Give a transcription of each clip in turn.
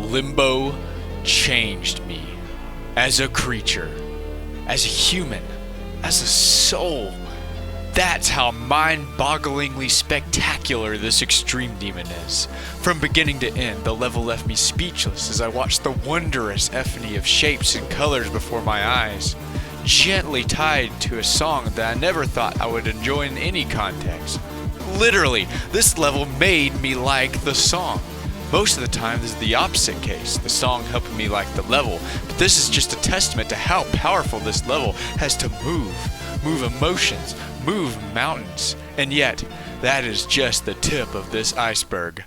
Limbo changed me. As a creature, as a human, as a soul. That's how mind-bogglingly spectacular this extreme demon is. From beginning to end, the level left me speechless as I watched the wondrous ephony of shapes and colors before my eyes, gently tied to a song that I never thought I would enjoy in any context. Literally, this level made me like the song. Most of the time, this is the opposite case, the song helping me like the level, but this is just a testament to how powerful this level has to move emotions, move mountains, and yet, that is just the tip of this iceberg.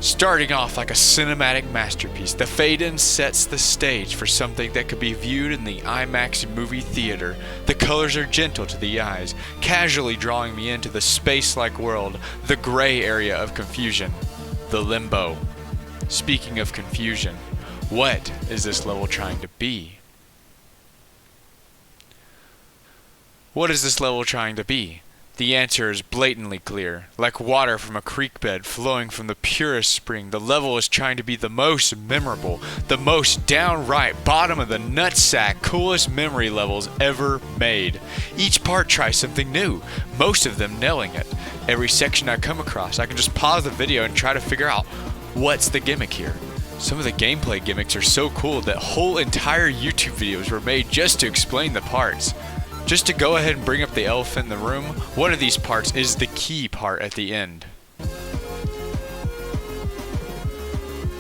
Starting off like a cinematic masterpiece, the fade-in sets the stage for something that could be viewed in the IMAX movie theater. The colors are gentle to the eyes, casually drawing me into the space-like world, the gray area of confusion, the limbo. Speaking of confusion, what is this level trying to be? What is this level trying to be? The answer is blatantly clear. Like water from a creek bed flowing from the purest spring, the level is trying to be the most memorable, the most downright bottom of the nutsack, coolest memory levels ever made. Each part tries something new, most of them nailing it. Every section I come across, I can just pause the video and try to figure out what's the gimmick here. Some of the gameplay gimmicks are so cool that whole entire YouTube videos were made just to explain the parts. Just to go ahead and bring up the elephant in the room, one of these parts is the key part at the end.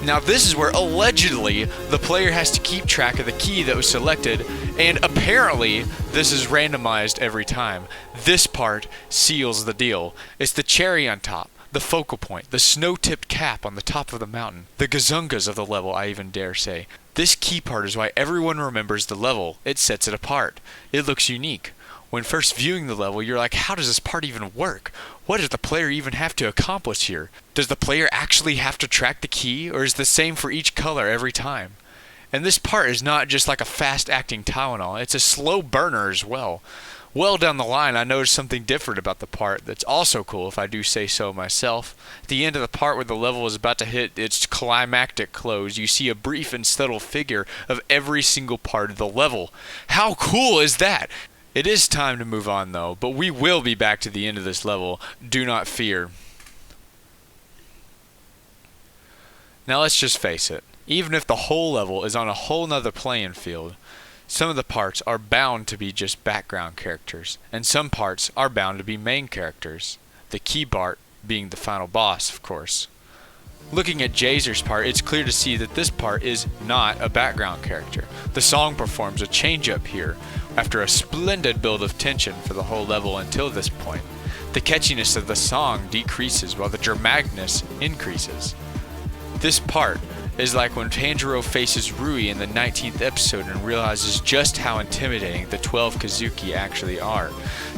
Now this is where allegedly the player has to keep track of the key that was selected, and apparently this is randomized every time. This part seals the deal. It's the cherry on top, the focal point, the snow-tipped cap on the top of the mountain, the gazungas of the level, I even dare say. This key part is why everyone remembers the level. It sets it apart. It looks unique. When first viewing the level, you're like, how does this part even work? What does the player even have to accomplish here? Does the player actually have to track the key, or is it the same for each color every time? And this part is not just like a fast-acting Tylenol, it's a slow burner as well. Well down the line, I noticed something different about the part that's also cool, if I do say so myself. At the end of the part where the level is about to hit its climactic close, you see a brief and subtle figure of every single part of the level. How cool is that? It is time to move on though, but we will be back to the end of this level. Do not fear. Now let's just face it. Even if the whole level is on a whole nother playing field, some of the parts are bound to be just background characters, and some parts are bound to be main characters. The key part being the final boss, of course. Looking at Jazer's part, it's clear to see that this part is not a background character. The song performs a change-up here, after a splendid build of tension for the whole level until this point. The catchiness of the song decreases while the dramaticness increases. This part is like when Tanjiro faces Rui in the 19th episode and realizes just how intimidating the 12 Kazuki actually are.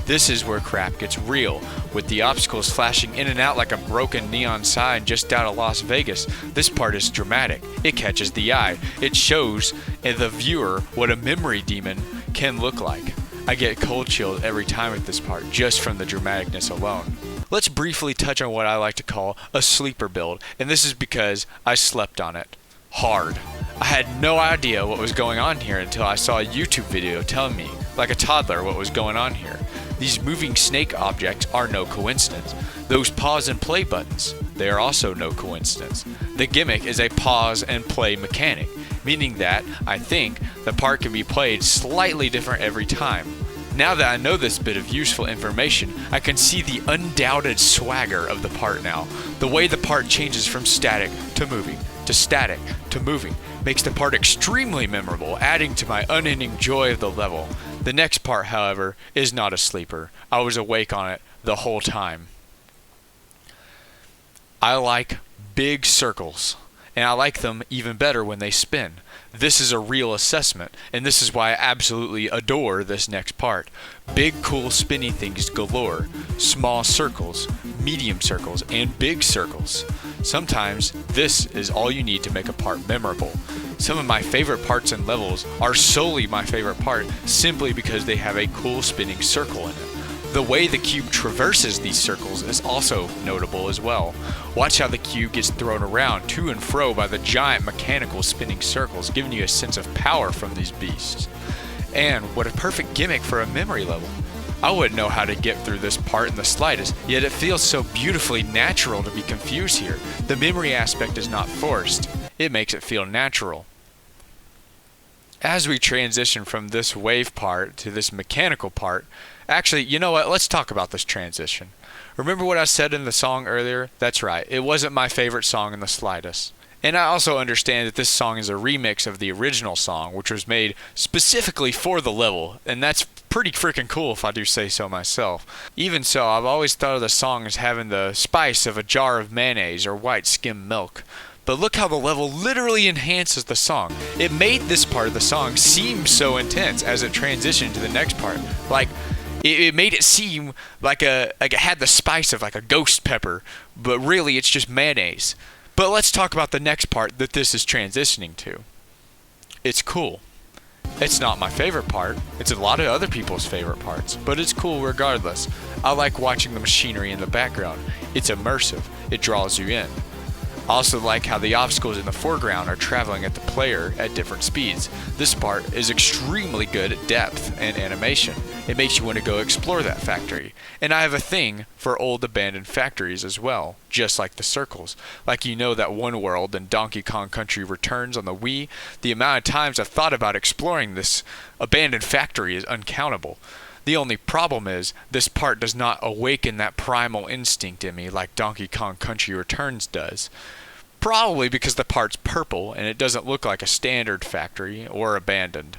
This is where crap gets real, with the obstacles flashing in and out like a broken neon sign just out of Las Vegas. This part is dramatic. It catches the eye. It shows the viewer what a memory demon can look like. I get cold chilled every time at this part, just from the dramaticness alone. Let's briefly touch on what I like to call a sleeper build, and this is because I slept on it. Hard. I had no idea what was going on here until I saw a YouTube video telling me, like a toddler, what was going on here. These moving snake objects are no coincidence. Those pause and play buttons, they are also no coincidence. The gimmick is a pause and play mechanic, meaning that, I think, the part can be played slightly different every time. Now that I know this bit of useful information, I can see the undoubted swagger of the part now. The way the part changes from static to moving, to static to moving, makes the part extremely memorable, adding to my unending joy of the level. The next part, however, is not a sleeper. I was awake on it the whole time. I like big circles, and I like them even better when they spin. This is a real assessment, and this is why I absolutely adore this next part. Big cool spinny things galore, small circles, medium circles, and big circles. Sometimes this is all you need to make a part memorable. Some of my favorite parts and levels are solely my favorite part simply because they have a cool spinning circle in it. The way the cube traverses these circles is also notable as well. Watch how the cube gets thrown around to and fro by the giant mechanical spinning circles, giving you a sense of power from these beasts. And what a perfect gimmick for a memory level. I wouldn't know how to get through this part in the slightest, yet it feels so beautifully natural to be confused here. The memory aspect is not forced. It makes it feel natural. As we transition from this wave part to this mechanical part, actually, you know what? Let's talk about this transition. Remember what I said in the song earlier? That's right. It wasn't my favorite song in the slightest. And I also understand that this song is a remix of the original song, which was made specifically for the level, and that's pretty freaking cool if I do say so myself. Even so, I've always thought of the song as having the spice of a jar of mayonnaise or white skim milk. But look how the level literally enhances the song. It made this part of the song seem so intense as it transitioned to the next part. Like, it made it seem like it had the spice of like a ghost pepper, but really it's just mayonnaise. But let's talk about the next part that this is transitioning to. It's cool. It's not my favorite part. It's a lot of other people's favorite parts, but it's cool regardless. I like watching the machinery in the background. It's immersive. It draws you in. I also like how the obstacles in the foreground are traveling at the player at different speeds. This part is extremely good at depth and animation. It makes you want to go explore that factory. And I have a thing for old abandoned factories as well, just like the circles. Like you know that one world in Donkey Kong Country Returns on the Wii, the amount of times I've thought about exploring this abandoned factory is uncountable. The only problem is, this part does not awaken that primal instinct in me like Donkey Kong Country Returns does. Probably because the part's purple and it doesn't look like a standard factory or abandoned.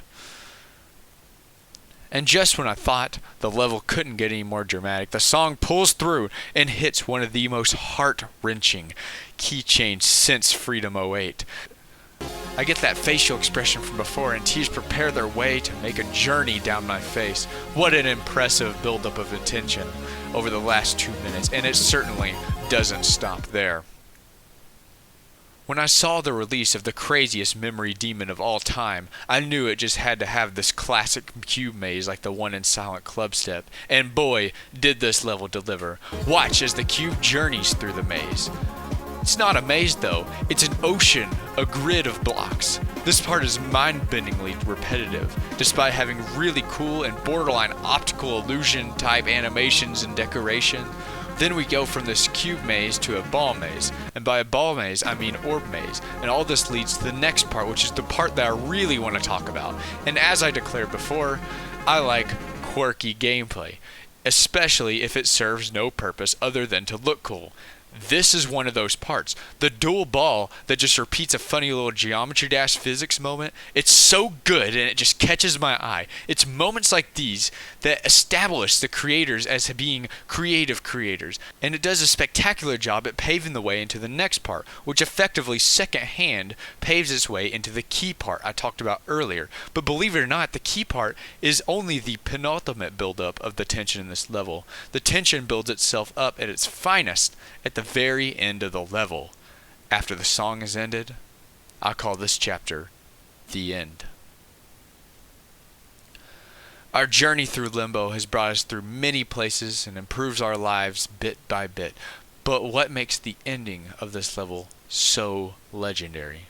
And just when I thought the level couldn't get any more dramatic, the song pulls through and hits one of the most heart-wrenching key changes since Freedom 08. I get that facial expression from before, and tears prepare their way to make a journey down my face. What an impressive buildup of attention over the last 2 minutes, and it certainly doesn't stop there. When I saw the release of the craziest memory demon of all time, I knew it just had to have this classic cube maze like the one in Silent Clubstep, and boy, did this level deliver. Watch as the cube journeys through the maze. It's not a maze though, it's an ocean, a grid of blocks. This part is mind-bendingly repetitive, despite having really cool and borderline optical illusion type animations and decoration. Then we go from this cube maze to a ball maze, and by a ball maze I mean orb maze, and all this leads to the next part, which is the part that I really want to talk about. And as I declared before, I like quirky gameplay, especially if it serves no purpose other than to look cool. This is one of those parts. The dual ball that just repeats a funny little geometry dash physics moment. It's so good and it just catches my eye. It's moments like these that establish the creators as being creative creators. And it does a spectacular job at paving the way into the next part, which effectively second-hand paves its way into the key part I talked about earlier. But believe it or not, the key part is only the penultimate buildup of the tension in this level. The tension builds itself up at its finest at the very end of the level. After the song is ended, I call this chapter the end. Our journey through Limbo has brought us through many places and improves our lives bit by bit. But what makes the ending of this level so legendary?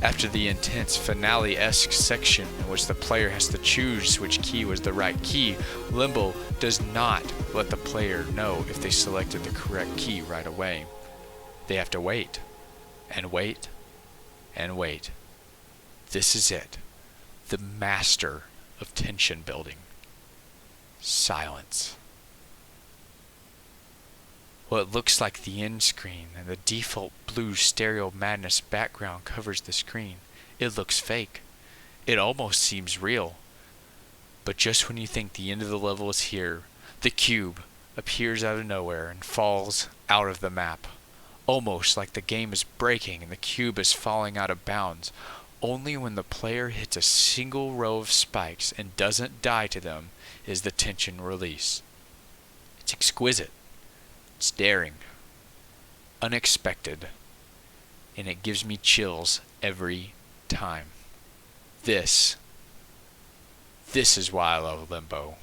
After the intense finale-esque section in which the player has to choose which key was the right key, Limbo does not let the player know if they selected the correct key right away. They have to wait, and wait, and wait. This is it. The master of tension building. Silence. What looks like the end screen and the default blue Stereo Madness background covers the screen. It looks fake. It almost seems real. But just when you think the end of the level is here, the cube appears out of nowhere and falls out of the map. Almost like the game is breaking and the cube is falling out of bounds. Only when the player hits a single row of spikes and doesn't die to them is the tension release. It's exquisite. It's daring, unexpected, and it gives me chills every time. This is why I love Limbo.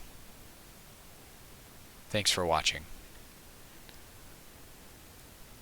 Thanks for watching.